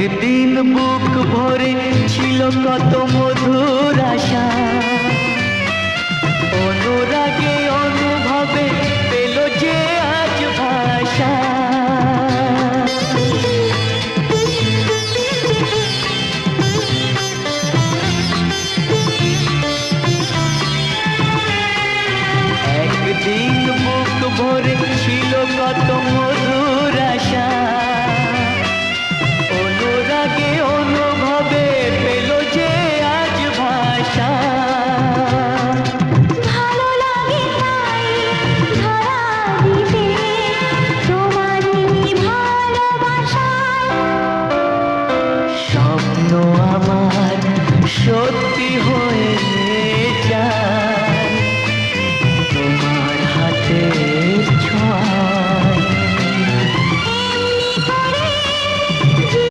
একদিন বুক ভরে ছিল কত মধুর আশা, অনুরাগে অনুভবে পেল যে আজ ভাষা। একদিন বুক ভরে ছিল কত মধুর আশা, অনুরাগে অনুভবে পেল যে আজ ভাষা। ভালো লাগে তাই ধরা দিতে তোমারই ভালোবাসায়। স্বপ্ন আমার সত্যি হয়ে